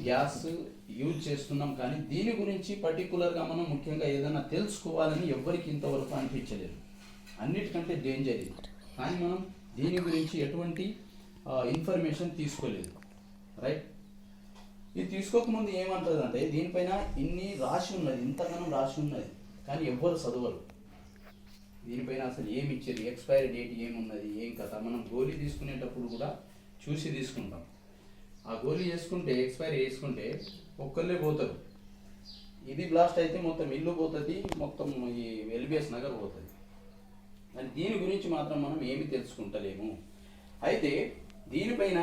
Gas use చేస్తున్నాం, కానీ దీని గురించి పర్టికులర్గా మనం ముఖ్యంగా ఏదైనా తెలుసుకోవాలని ఎవ్వరికి ఇంతవరకు అనిపించలేదు. అన్నిటికంటే డేంజర్ ఇది, కానీ మనం దీని గురించి ఎటువంటి ఇన్ఫర్మేషన్ తీసుకోలేదు. రైట్, ఇది తీసుకోకముందు ఏమంటుంది అంటే దీనిపైన ఇన్ని రాసి ఉన్నది, ఇంతగానో రాసి ఉన్నది, కానీ ఎవ్వరు చదవరు. దీనిపైన అసలు ఏమి ఇచ్చారు, ఎక్స్పైరీ డేట్ ఏమున్నది, ఏం కథ. మనం గోళీ తీసుకునేటప్పుడు కూడా చూసి తీసుకుంటాం. ఆ గోళీ చేసుకుంటే ఎక్స్పైరీ చేసుకుంటే ఒక్కళ్ళే పోతారు. ఇది బ్లాస్ట్ అయితే మొత్తం ఇల్లు పోతుంది, మొత్తం ఈ ఎల్బిఎస్ నగర్ పోతుంది. అని దీని గురించి మాత్రం మనం ఏమి తెలుసుకుంటలేము. అయితే దీనిపైన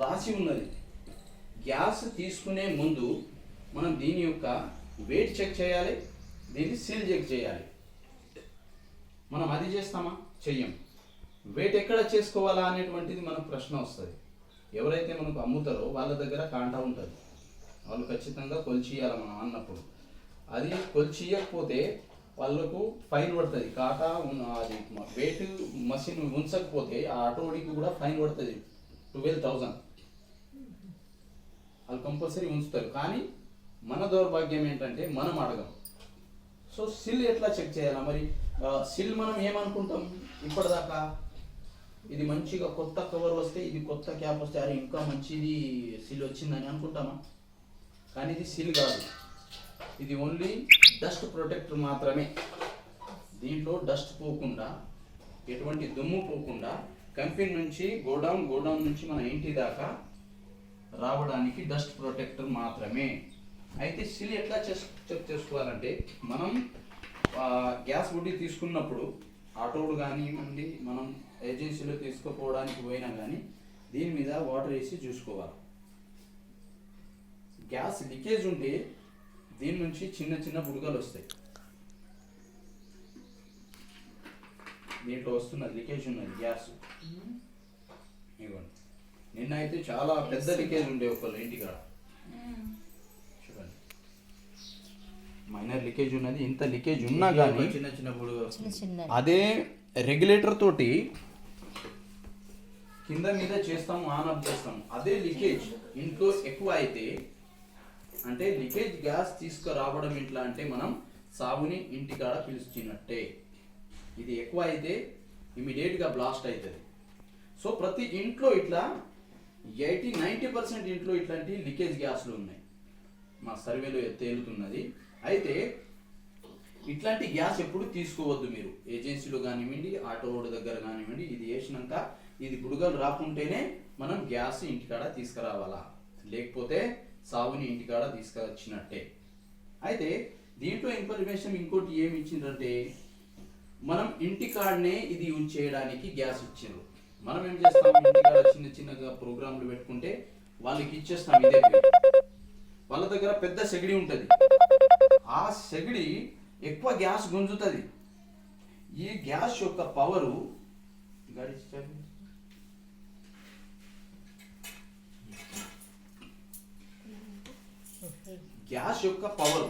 రాసి ఉన్నది, గ్యాస్ తీసుకునే ముందు మనం దీని యొక్క వెయిట్ చెక్ చేయాలి, దీన్ని సీల్ చెక్ చేయాలి. మనం అది చేస్తామా? చెయ్యం. వెయిట్ ఎక్కడ చేసుకోవాలా అనేటువంటిది మనకు ప్రశ్న వస్తుంది. ఎవరైతే మనకు అమ్ముతారో వాళ్ళ దగ్గర కాంటా ఉంటుంది, వాళ్ళు ఖచ్చితంగా కొలిచియాలి మనం అన్నప్పుడు. అది కొలిచియకపోతే వాళ్ళకు ఫైన్ పడుతుంది. కాటా అది వెయిట్ మషిన్ ఉంచకపోతే ఆ ఆటోడికి కూడా ఫైన్ పడుతుంది 12,000. వాళ్ళు కంపల్సరీ ఉంచుతారు. కానీ మన దౌర్భాగ్యం ఏంటంటే మనం అడగం. సో సిల్ ఎట్లా చెక్ చేయాలా మరి? సిల్ మనం ఏమనుకుంటాం ఇప్పటిదాకా, ఇది మంచిగా కొత్త కవర్ వస్తే, ఇది కొత్త క్యాప్ వస్తే అరే ఇంకా మంచిది సిల్ వచ్చిందని అనుకుంటామా? కానీ ఇది సిల్ కాదు, ఇది ఓన్లీ డస్ట్ ప్రొటెక్టర్ మాత్రమే. దీంట్లో డస్ట్ పోకుండా, ఎటువంటి దుమ్ము పోకుండా కంపెనీ నుంచి గోడౌన్ నుంచి మన ఇంటి దాకా రావడానికి డస్ట్ ప్రొటెక్టర్ మాత్రమే. అయితే సిల్ ఎట్లా చెక్ చేసుకోవాలంటే, మనం గ్యాస్ బుడ్డి తీసుకున్నప్పుడు ఆటోడు కానివ్వండి, మనం ఏజెన్సీలో తీసుకుపోవడానికి పోయినా కానీ దీని మీద వాటర్ వేసి చూసుకోవాలి. గ్యాస్ లీకేజ్ ఉంటే దీని నుంచి చిన్న చిన్న బుడగలు వస్తాయి. దీంట్లో వస్తున్నది లీకేజ్ ఉన్నది గ్యాస్. ఇవ్వండి, నిన్న అయితే చాలా పెద్ద లీకేజ్ ఉండే ఒకళ్ళు ఇంటికాడ. చూడండి, మైనర్ లీకేజ్ ఉన్నది. ఇంత లీకేజ్ ఉన్నా కానీ చిన్న చిన్న బుడగలు. అదే రెగ్యులేటర్ తోటి కింద మీద చేస్తాము, ఆన్ ఆఫ్ చేస్తాము. అదే లీకేజ్ ఇంట్లో ఎక్కువ అయితే, అంటే లీకేజ్ గ్యాస్ తీసుకురావడం ఇంట్లో అంటే మనం సాగుని ఇంటికాడ పిలుచుకున్నట్టే. ఇది ఎక్కువ అయితే ఇమీడియట్గా బ్లాస్ట్ అవుతుంది. సో ప్రతి ఇంట్లో ఇట్లా 80-90% ఇంట్లో ఇట్లాంటి లీకేజ్ గ్యాస్లు ఉన్నాయి, మా సర్వేలో తేలుతున్నది. అయితే ఇట్లాంటి గ్యాస్ ఎప్పుడు తీసుకోవద్దు మీరు, ఏజెన్సీలో కానివ్వండి, ఆటో రోడ్ దగ్గర కానివ్వండి. ఇది వేసినాక ఇది బుడగలు రాకుంటేనే మనం గ్యాస్ ఇంటికాడ తీసుకురావాలా, లేకపోతే సాగుని ఇంటికాడ తీసుకొచ్చినట్టే. అయితే దీంట్లో ఇన్ఫర్మేషన్ ఇంకోటి ఏమి ఇచ్చిందంటే, మనం ఇంటికాడనే ఇది యూజ్ చేయడానికి గ్యాస్ ఇచ్చారు. మనం ఏం చేస్తాం, ఇంటికాడ చిన్న చిన్నగా ప్రోగ్రాంలు పెట్టుకుంటే వాళ్ళకి ఇచ్చేస్తాం. ఇదే వాళ్ళ దగ్గర పెద్ద సెగడి ఉంటుంది, ఆ సెగడి ఎక్కువ గ్యాస్ గుంజుతుంది. ఈ గ్యాస్ యొక్క పవరు గ్యాస్ యొక్క పవర్,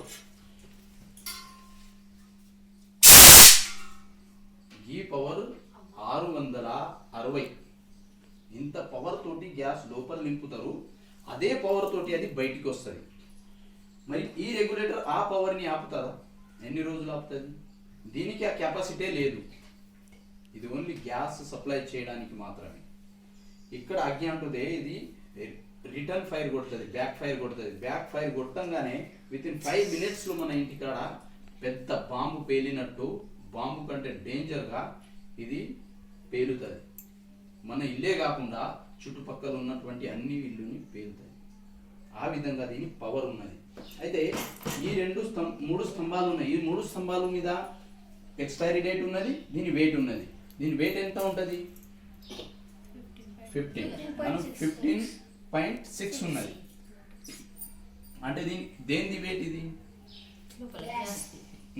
ఈ పవర్ 660. ఇంత పవర్ తోటి గ్యాస్ లోపల నింపుతారు. అదే పవర్ తోటి అది బయటికి వస్తుంది. మరి ఈ రెగ్యులేటర్ ఆ పవర్ని ఆపుతుందా? ఎన్ని రోజులు ఆపుతుంది? దీనికి ఆ కెపాసిటీ లేదు. ఇది ఓన్లీ గ్యాస్ సప్లై చేయడానికి మాత్రమే. ఇక్కడ అగ్ని అంటుదే, ఇది రిటర్న్ ఫైర్ కొడుతుంది, బ్యాక్ ఫైర్ కొడుతుంది. బ్యాక్ ఫైర్ కొట్టంగానే వితిన్ 5 minutesలో మన ఇంటికాడ పెద్ద బాంబు పేలినట్టు, బాంబు కంటే డేంజర్గా ఇది పేలుతుంది. మన ఇల్లే కాకుండా చుట్టుపక్కల ఉన్నటువంటి అన్ని ఇల్లుని పేలుతుంది. ఆ విధంగా దీని పవర్ ఉన్నది. అయితే ఈ 3 స్తంభాలు ఉన్నాయి. ఈ 3 స్తంభాల మీద ఎక్స్పైరీ డేట్ ఉన్నది, దీని వెయిట్ ఉన్నది. దీని వెయిట్ ఎంత ఉంటుంది? 15.6 ఉన్నది. అంటే దేనిది వెయిట్ ఇది?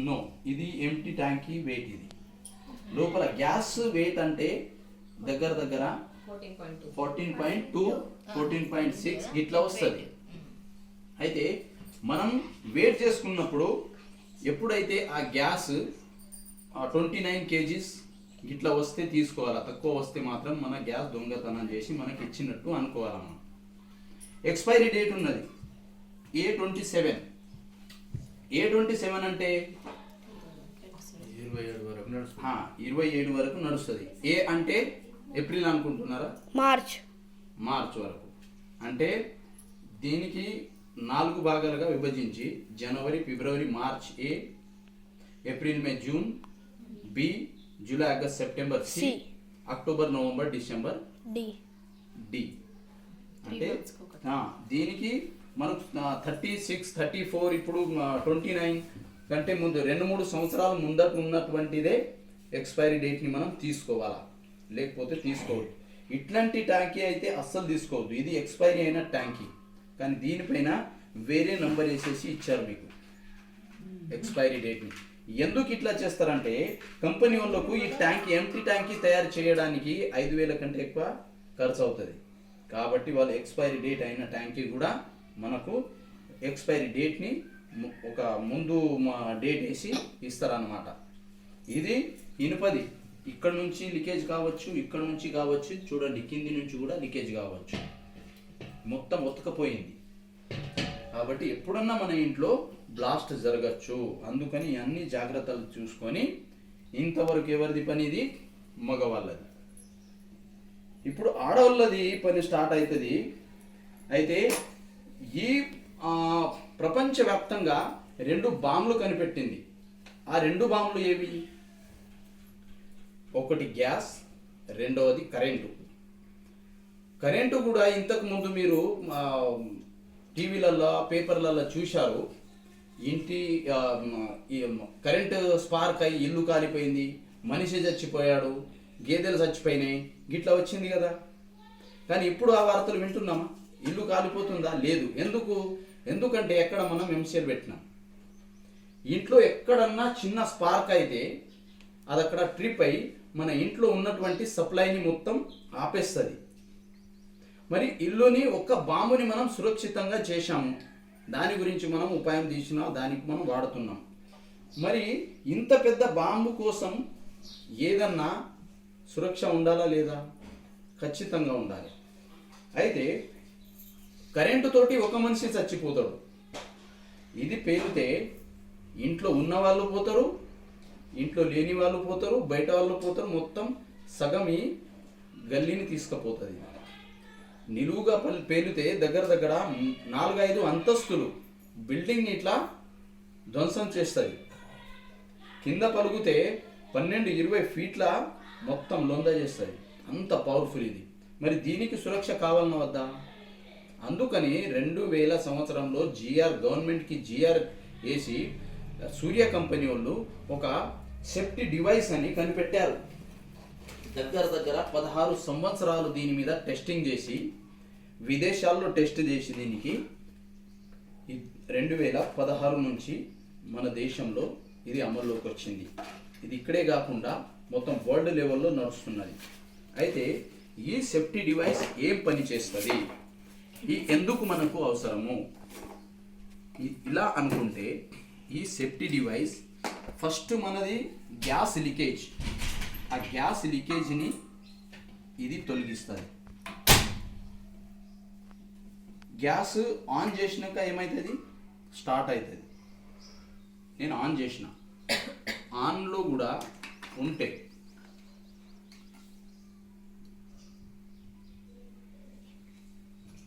నో, ఇది ఎంటీ ట్యాంకీ వెయిట్. ఇది లోపల గ్యాస్ వెయిట్ అంటే దగ్గర 14.2 14.6 ఇట్లా వస్తుంది. అయితే మనం వెయిట్ చేసుకున్నప్పుడు ఎప్పుడైతే ఆ గ్యాస్ 29 kgs ఇట్లా వస్తే తీసుకోవాలా, తక్కువ వస్తే మాత్రం మన గ్యాస్ దొంగతనం చేసి మనకి ఇచ్చినట్టు అనుకోవాలి మనం. ఎక్స్పైరీ డేట్ ఉన్నది A27. A27 అంటే 27 వరకు నడుస్తుంది. ఏ అంటే ఏప్రిల్ అనుకుంటున్నారా? మార్చ్ వరకు. అంటే దీనికి 4 భాగాలుగా విభజించి జనవరి, ఫిబ్రవరి, March A, April, May, June B, జూలై, August, September C, October, November, December D. అంటే దీనికి మనకు 36, 34 ఇప్పుడు 29 కంటే ముందు 2-3 సంవత్సరాల ముందట ఉన్నటువంటిదే ఎక్స్పైరీ డేట్ని మనం తీసుకోవాలా, లేకపోతే తీసుకోవద్దు. ఇట్లాంటి ట్యాంకీ అయితే అస్సలు తీసుకోవద్దు. ఇది ఎక్స్పైరీ అయిన ట్యాంకీ, కానీ దీనిపైన వేరే నంబర్ వేసేసి ఇచ్చారు మీకు ఎక్స్పైరీ డేట్ని. ఎందుకు ఇట్లా చేస్తారంటే కంపెనీ వాళ్ళకు ఈ ట్యాంక్ ఎంటీ ట్యాంకీ తయారు చేయడానికి 5,000 కంటే ఎక్కువ ఖర్చు అవుతుంది. కాబట్టి వాళ్ళు ఎక్స్పైరీ డేట్ అయిన ట్యాంకీ కూడా మనకు ఎక్స్పైరీ డేట్ని ఒక ముందు డేట్ వేసి ఇస్తారన్నమాట. ఇది ఇనుపది, ఇక్కడ నుంచి లీకేజ్ కావచ్చు, ఇక్కడ నుంచి కావచ్చు, చూడండి కింది నుంచి కూడా లీకేజ్ కావచ్చు, మొత్తం ఉతకపోయింది. కాబట్టి ఎప్పుడన్నా మన ఇంట్లో బ్లాస్ట్ జరగచ్చు. అందుకని అన్ని జాగ్రత్తలు చూసుకొని, ఇంతవరకు ఎవరిది పని? ఇది మగవాళ్ళది. ఇప్పుడు ఆడవాళ్ళది పని స్టార్ట్ అవుతుంది. అయితే ఈ ప్రపంచవ్యాప్తంగా 2 బాంబులు కనిపెట్టింది. ఆ 2 బాంబులు ఏవి? ఒకటి గ్యాస్, రెండవది కరెంటు. కరెంటు కూడా ఇంతకు ముందు మీరు టీవీలలో, పేపర్లలో చూశారు. ఇంటి కరెంటు స్పార్క్ అయ్యి ఇల్లు కాలిపోయింది, మనిషి చచ్చిపోయాడు, గేదెలు చచ్చిపోయినాయి, గిట్లా వచ్చింది కదా. కానీ ఇప్పుడు ఆ వార్తలు వింటున్నామా? ఇల్లు కాలిపోతుందా? లేదు. ఎందుకంటే ఎక్కడ మనం ఎంసీఎల్ పెట్టినాం. ఇంట్లో ఎక్కడన్నా చిన్న స్పార్క్ అయితే అది అక్కడ ట్రిప్ అయి మన ఇంట్లో ఉన్నటువంటి సప్లైని మొత్తం ఆపేస్తుంది. మరి ఇల్లుని ఒక్క బాంబుని మనం సురక్షితంగా చేశాము, దాని గురించి మనం ఉపాయం తీసినా దానికి మనం వాడుతున్నాం. మరి ఇంత పెద్ద బాంబు కోసం ఏదన్నా సురక్ష ఉండాలా లేదా? ఖచ్చితంగా ఉండాలి. అయితే కరెంటు తోటి ఒక మనిషి చచ్చిపోతాడు. ఇది పేలితే ఇంట్లో ఉన్న వాళ్ళు పోతారు, ఇంట్లో లేని వాళ్ళు పోతారు, బయట వాళ్ళు పోతారు, మొత్తం సగం ఈ గల్లీని తీసుకుపోతుంది. నిలువుగా పేలితే దగ్గర 4-5 అంతస్తులు బిల్డింగ్ని ఇట్లా ధ్వంసం చేస్తుంది. కింద పలుకుతే 12-20 ఫీట్ల మొత్తం లొంద చేస్తుంది. అంత పవర్ఫుల్ ఇది. మరి దీనికి సురక్ష కావాలన్న వద్దా? అందుకని 2000 సంవత్సరంలో గవర్నమెంట్కి జిఆర్ వేసి సూర్య కంపెనీ వాళ్ళు ఒక సేఫ్టీ డివైస్ అని కనిపెట్టారు. దగ్గర 16 సంవత్సరాలు దీని మీద టెస్టింగ్ చేసి, విదేశాల్లో టెస్ట్ చేసి దీనికి 2016 నుంచి మన దేశంలో ఇది అమల్లోకి వచ్చింది. ఇది ఇక్కడే కాకుండా మొత్తం వరల్డ్ లెవెల్లో నడుస్తున్నది. అయితే ఈ సేఫ్టీ డివైస్ ఏం పని చేస్తుంది, ఎందుకు మనకు అవసరము ఇలా అనుకుంటే, ఈ సేఫ్టీ డివైస్ ఫస్ట్ మనది గ్యాస్ లీకేజ్. ఆ గ్యాస్ లీకేజ్ని ఇది తొలగిస్తుంది. గ్యాస్ ఆన్ చేసినాక ఏమవుతుంది? స్టార్ట్ అవుతుంది. నేను ఆన్ చేసిన, ఆన్లో కూడా ఉంటే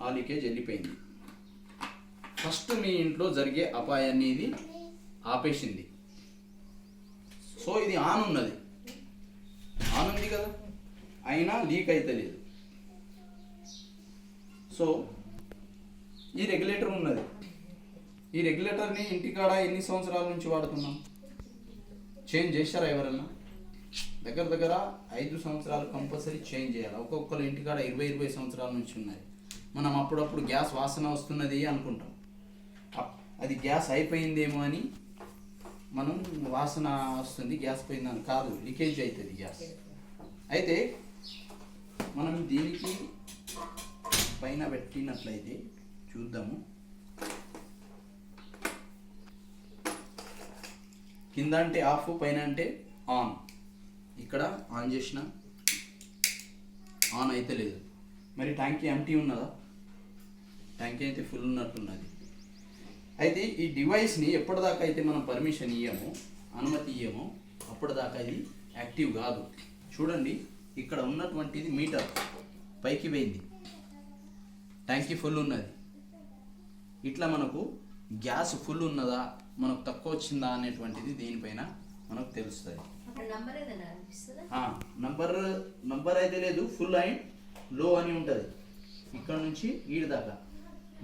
ఆ లీకేజ్ వెళ్ళిపోయింది. ఫస్ట్ మీ ఇంట్లో జరిగే అపాయాన్ని ఇది ఆపేసింది. సో ఇది ఆన్ ఉంది కదా, అయినా లీక్ అయితే లేదు. సో ఈ రెగ్యులేటర్ ఉన్నది. ఈ రెగ్యులేటర్ని ఇంటికాడ ఎన్ని సంవత్సరాల నుంచి వాడుతున్నాం? చేంజ్ చేశారా ఎవరన్నా? దగ్గర 5 సంవత్సరాలు కంపల్సరీ చేంజ్ చేయాలి. ఒక్కొక్కరు ఇంటికాడ 20 సంవత్సరాల నుంచి ఉన్నాయి. మనం అప్పుడప్పుడు గ్యాస్ వాసన వస్తున్నది అనుకుంటాం. అది గ్యాస్ అయిపోయిందేమో అని మనం వాసన వస్తుంది, గ్యాస్ పోయిందని కాదు, లీకేజ్ అవుతుంది గ్యాస్. అయితే మనం దీనికి పైన పెట్టినట్లయితే చూద్దాము. కింద అంటే ఆఫ్, పైన అంటే ఆన్. ఇక్కడ ఆన్ చేసిన ఆన్ అయితే లేదు. మరి ట్యాంక్ ఎంటీ ఉన్నదా? ట్యాంక్ అయితే ఫుల్ ఉన్నట్టున్నది. అయితే ఈ డివైస్ని ఎప్పటిదాకా అయితే మనం పర్మిషన్ ఇయ్యమో, అనుమతి ఇయ్యమో, అప్పటిదాకా ఇది యాక్టివ్ కాదు. చూడండి, ఇక్కడ ఉన్నటువంటిది మీటర్ పైకి పోయింది, ట్యాంకీ ఫుల్ ఉన్నది. ఇట్లా మనకు గ్యాస్ ఫుల్ ఉన్నదా, మనకు తక్కువ వచ్చిందా అనేటువంటిది దీనిపైన మనకు తెలుస్తుంది. నంబర్ అయితే లేదు, ఫుల్ అండ్ లో అని ఉంటుంది. ఇక్కడ నుంచి ఈడి దాకా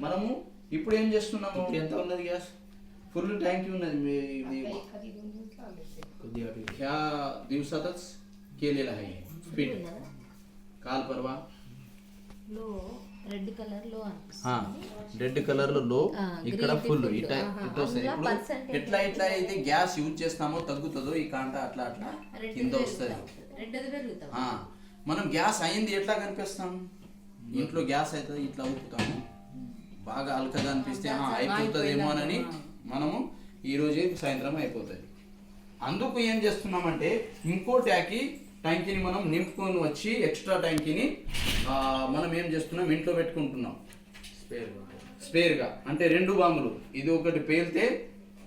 మనము ఇప్పుడు ఏం చేస్తున్నాము, ఎంత ఉన్నది గ్యాస్, ఫుల్ ట్యాంక్ ఉన్నది. क्या दिवसातच केलेला आहे स्पीड काल परवा రెడ్ కలర్ లో రెడ్ కలర్ లో ఇక్కడ ఫుల్ ఇట్లా వస్తుంది. ఇప్పుడు ఎట్లా అయితే గ్యాస్ యూజ్ చేస్తామో తగ్గుతుందో ఈ కాంట అట్లా అట్లా కింద వస్తుంది. మనం గ్యాస్ అయింది ఎట్లా కనిపిస్తాం, ఇంట్లో గ్యాస్ అవుతుంది ఇట్లా ఊపుతాము, బాగా అల్కగా అనిపిస్తే అయిపోతుందేమో అని మనము ఈ రోజే సాయంత్రం అయిపోతుంది. అందుకు ఏం చేస్తున్నామంటే ఇంకో ట్యాంకీని మనం నింపుకొని వచ్చి ఎక్స్ట్రా ట్యాంకీని మనం ఏం చేస్తున్నాం, ఇంట్లో పెట్టుకుంటున్నాం స్పేర్గా. అంటే 2 బాంబులు, ఇది ఒకటి పేలితే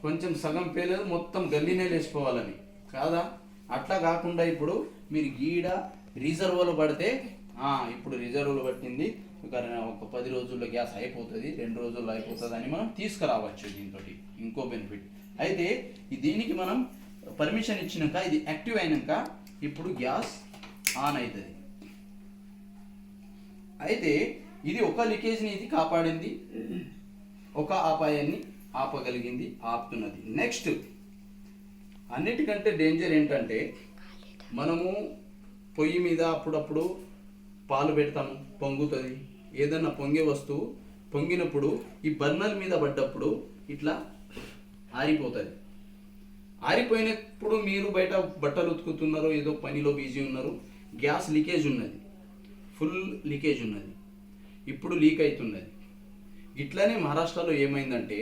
కొంచెం సగం పేలేదు, మొత్తం గల్లీనే లేచిపోవాలని కాదా. అట్లా కాకుండా ఇప్పుడు మీరు గీడ రిజర్వ్లో పడితే ఇప్పుడు రిజర్వ్లో పట్టింది, ఒక 10 రోజుల్లో గ్యాస్ అయిపోతుంది, 2 రోజుల్లో అయిపోతుంది అని మనం తీసుకురావచ్చు. దీంతో ఇంకో బెనిఫిట్ అయితే దీనికి మనం పర్మిషన్ ఇచ్చినాక ఇది యాక్టివ్ అయినాక ఇప్పుడు గ్యాస్ ఆన్ అవుతుంది. అయితే ఇది ఒక లీకేజ్ని ఇది కాపాడింది, ఒక అపాయాన్ని ఆపగలిగింది, ఆపుతున్నది. నెక్స్ట్ అన్నిటికంటే డేంజర్ ఏంటంటే మనము పొయ్యి మీద అప్పుడప్పుడు పాలు పెడతాము, పొంగుతుంది. ఏదన్నా పొంగే వస్తువు పొంగినప్పుడు ఈ బర్నర్ మీద పడ్డప్పుడు ఇట్లా ఆరిపోతుంది. ఆరిపోయినప్పుడు మీరు బయట బట్టలు ఉతుకుతున్నారు, ఏదో పనిలో బిజీ ఉన్నారు, గ్యాస్ లీకేజ్ ఉన్నది, ఫుల్ లీకేజ్ ఉన్నది, ఇప్పుడు లీక్ అవుతున్నది. ఇట్లానే మహారాష్ట్రలో ఏమైందంటే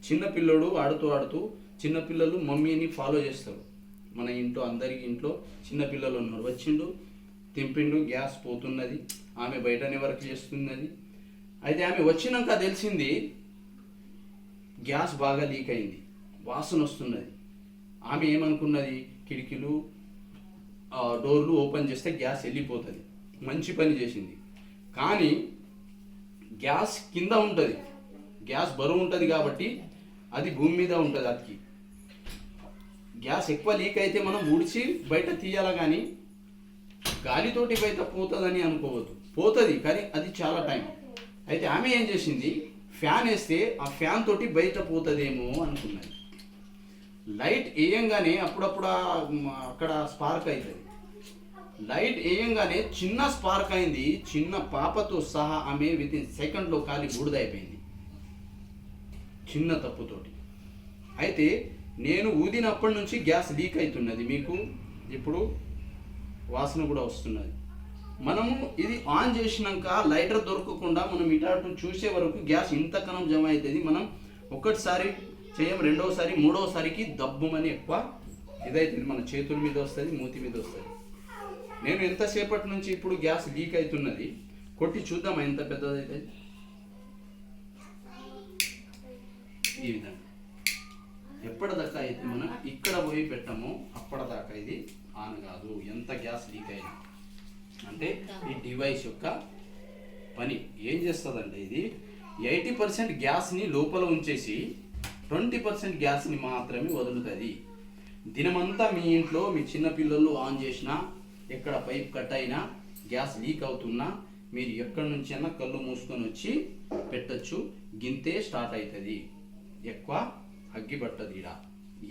చిన్నపిల్లడు ఆడుతూ చిన్నపిల్లలు మమ్మీని ఫాలో చేస్తారు. మన ఇంట్లో అందరికి ఇంట్లో చిన్నపిల్లలు ఉన్నారు, వచ్చిండు తింపిండు, గ్యాస్ పోతున్నది, ఆమె బయటనే వర్క్ చేస్తున్నది. అయితే ఆమె వచ్చినాక తెలిసింది గ్యాస్ బాగా లీక్ అయింది, వాసన వస్తున్నది. ఆమె ఏమనుకున్నది, కిటికీలు డోర్లు ఓపెన్ చేస్తే గ్యాస్ వెళ్ళిపోతుంది, మంచి పని చేసింది. కానీ గ్యాస్ కింద ఉంటుంది, గ్యాస్ బరువు ఉంటుంది కాబట్టి అది భూమి మీద ఉంటుంది. అతికి గ్యాస్ ఎక్కువ లీక్ అయితే మనం ఊడ్చి బయట తీయాలి, కానీ గాలితోటి బయట పోతుందని అనుకోవద్దు, పోతుంది కానీ అది చాలా టైం. అయితే ఆమె ఏం చేసింది, ఫ్యాన్ వేస్తే ఆ ఫ్యాన్ తోటి బయట పోతుందేమో అనుకున్నది. లైట్ వేయంగానే అప్పుడప్పుడు అక్కడ స్పార్క్ అవుతుంది. లైట్ వేయంగానే చిన్న స్పార్క్ అయింది, చిన్న పాపతో సహా ఆమె వితిన్ సెకండ్లో కాలి బూడిదైపోయింది, చిన్న తప్పుతోటి. అయితే నేను ఊదినప్పటి నుంచి గ్యాస్ లీక్ అవుతున్నది, మీకు ఇప్పుడు వాసన కూడా వస్తున్నది. మనము ఇది ఆన్ చేసినాక లైటర్ దొరకకుండా మనం ఇటు చూసే వరకు గ్యాస్ ఇంతకనం జమ అవుతుంది. మనం ఒకటిసారి చేయం, రెండోసారి మూడోసారికి దబ్బుమని ఎక్కువ ఇదైతుంది, మన చేతుల మీద వస్తుంది, మూతి మీద వస్తుంది. నేను ఎంతసేపటి నుంచి ఇప్పుడు గ్యాస్ లీక్ అవుతున్నది, కొట్టి చూద్దామా ఎంత పెద్దదైతే. ఈ విధంగా ఎప్పటిదాకా అయితే మనం ఇక్కడ పోయి పెట్టామో అప్పటిదాకా ఇది ఆన్ కాదు, ఎంత గ్యాస్ లీక్ అయినా. అంటే ఈ డివైస్ యొక్క పని ఏం చేస్తుందంటే ఇది 80% గ్యాస్ని లోపల ఉంచేసి 20% గ్యాస్ని మాత్రమే వదులుతుంది. దినమంతా మీ ఇంట్లో మీ చిన్నపిల్లలు ఆన్ చేసినా, ఎక్కడ పైప్ కట్ అయినా, గ్యాస్ లీక్ అవుతున్నా మీరు ఎక్కడి నుంచి అయినా కళ్ళు మూసుకొని వచ్చి పెట్టచ్చు, గింతే స్టార్ట్ అవుతుంది, ఎక్కువ అగ్గిపట్టది.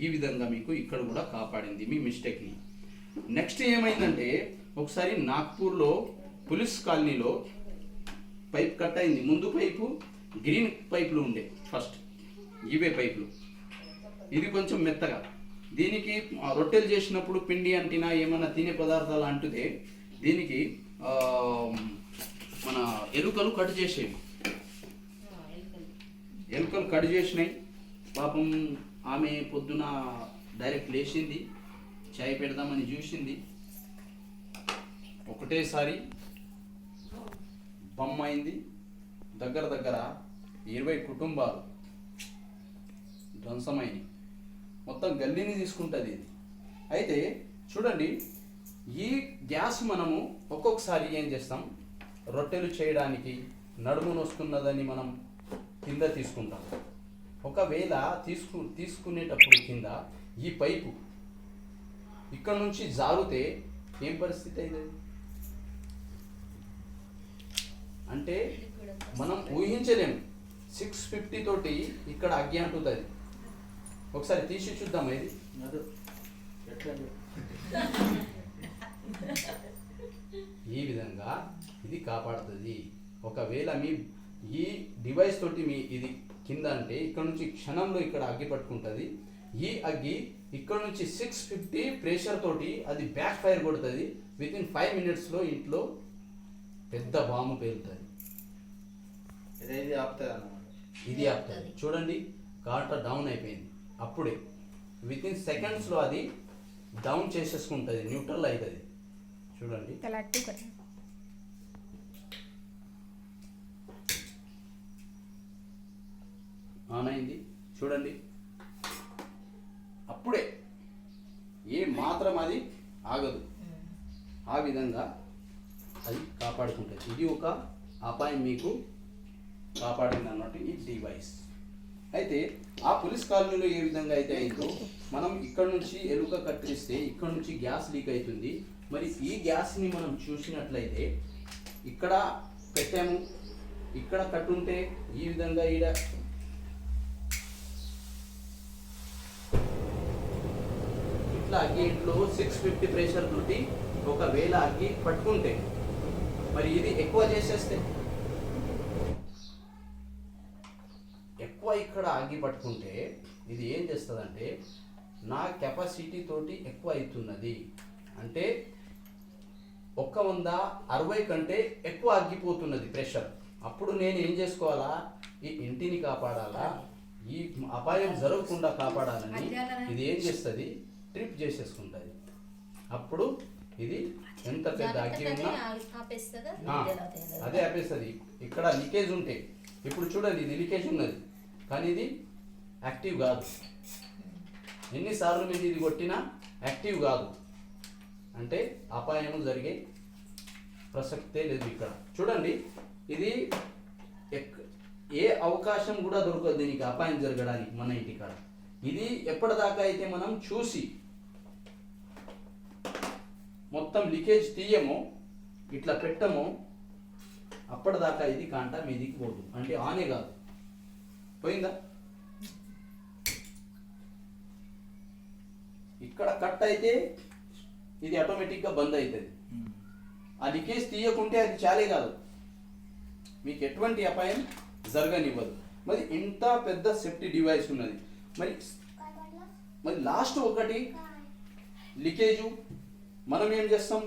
ఈ విధంగా మీకు ఇక్కడ కూడా కాపాడింది మీ మిస్టేక్ని. నెక్స్ట్ ఏమైందంటే ఒకసారి నాగ్పూర్లో పోలీస్ కాలనీలో పైప్ కట్ అయింది. ముందు పైపు గ్రీన్ పైపులు ఉండే, ఫస్ట్ ఇవే పైపులు, ఇది కొంచెం మెత్తగా. దీనికి రొట్టెలు చేసినప్పుడు పిండి అంటినా ఏమైనా తినే పదార్థాలు అంటుతే దీనికి మన ఎలుకలు కట్ చేసేవి, ఎలుకలు కట్ చేసినాయి. పాపం ఆమె పొద్దున డైరెక్ట్ లేచింది, చాయ్ పెడదామని చూసింది, ఒకటేసారి బొమ్మ అయింది, దగ్గర దగ్గర 20 కుటుంబాలు ధ్వంసమైనవి. మొత్తం గల్లీని తీసుకుంటుంది ఇది. అయితే చూడండి, ఈ గ్యాస్ మనము ఒక్కొక్కసారి ఏం చేస్తాం, రొట్టెలు చేయడానికి నడుము నొస్తున్నదని మనం కింద తీసుకుంటాం. ఒకవేళ తీసుకునేటప్పుడు కింద ఈ పైపు ఇక్కడ నుంచి జారితే ఏం పరిస్థితి అవుతుంది అంటే మనం ఊహించలేము. 650 తోటి ఇక్కడ అగ్గి అంటుతుంది. ఒకసారి తీసి చూద్దాం. ఇది ఈ విధంగా ఇది కాపాడుతుంది. ఒకవేళ మీ ఈ డివైస్ తోటి మీ ఇది కింద అంటే ఇక్కడ నుంచి క్షణంలో ఇక్కడ అగ్గి పట్టుకుంటుంది. ఈ అగ్గి ఇక్కడ నుంచి 650 ప్రెషర్ తోటి అది బ్యాక్ ఫైర్ కొడుతుంది. వితిన్ 5 minutesలో ఇంట్లో పెద్ద బాంబు పేలుతుంది. ఇది ఆపుతుంది అన్నమాట. ఇది ఆపుతుంది. చూడండి, కాట డౌన్ అయిపోయింది. అప్పుడే వితిన్ సెకండ్స్లో అది డౌన్ చేసేసుకుంటుంది, న్యూట్రల్ అవుతుంది. చూడండి, ఆన్ అయింది. చూడండి, అప్పుడే ఏ మాత్రం అది ఆగదు. ఆ విధంగా అది కాపాడుకుంటుంది. ఇది ఒక అపాయం మీకు కాపాడింది అన్నట్టు ఈ డివైస్. అయితే ఆ పోలీస్ కాలనీలో ఏ విధంగా అయితే అయిందో, మనం ఇక్కడ నుంచి ఎలుక కత్తిరిస్తే ఇక్కడ నుంచి గ్యాస్ లీక్ అవుతుంది. మరి ఈ గ్యాస్ని మనం చూసినట్లయితే ఇక్కడ పెట్టాము, ఇక్కడ కట్టుంటే ఈ విధంగా ఈడ ఇట్లా అగ్గి ఇంట్లో 650 ప్రెషర్ తోటి ఒకవేళ అగ్గి పట్టుకుంటే, మరి ఇది ఎక్కువ చేసేస్తే, ఎక్కువ ఇక్కడ అగ్గి పట్టుకుంటే ఇది ఏం చేస్తుందంటే నా కెపాసిటీ తోటి ఎక్కువ అవుతున్నది అంటే 160 కంటే ఎక్కువ అగ్గిపోతున్నది ప్రెషర్. అప్పుడు నేను ఏం చేసుకోవాలా, ఈ ఇంటిని కాపాడాలా, ఈ అపాయం జరగకుండా కాపాడాలని ఇది ఏం చేస్తుంది, ట్రిప్ చేసేసుకుంటుంది. అప్పుడు ఇది ఎంత పెద్ద అగ్గి ఉన్నా అదే ఆపేస్తుంది. ఇక్కడ లీకేజ్ ఉంటే, ఇప్పుడు చూడండి ఇది లీకేజ్ ఉన్నది కానీ ఇది యాక్టివ్ కాదు. ఎన్నిసార్లు మీరు ఇది కొట్టినా యాక్టివ్ కాదు అంటే అపాయం జరిగే ప్రసక్తే లేదు. ఇక్కడ చూడండి, ఇది ఏ అవకాశం కూడా దొరకదు దీనికి అపాయం జరగడానికి మన ఇంటికాడ. ఇది ఎప్పటిదాకా అయితే మనం చూసి మొత్తం లీకేజ్ తీయమో, ఇట్లా పెట్టమో, అప్పటిదాకా ఇది కాంట మీదికి పోదు. అంటే ఆనే కాదు, పోయిందా. ఇక్కడ కట్ అయితే ఇది ఆటోమేటిక్గా బంద్ అవుతుంది. ఆ లీకేజ్ తీయకుంటే అది చాలే కాదు, మీకు ఎటువంటి అపాయం జరగనివ్వదు. మరి ఇంత పెద్ద సేఫ్టీ డివైస్ ఉన్నది. మరి లాస్ట్ ఒకటి లీకేజు మనం ఏం చేస్తాం,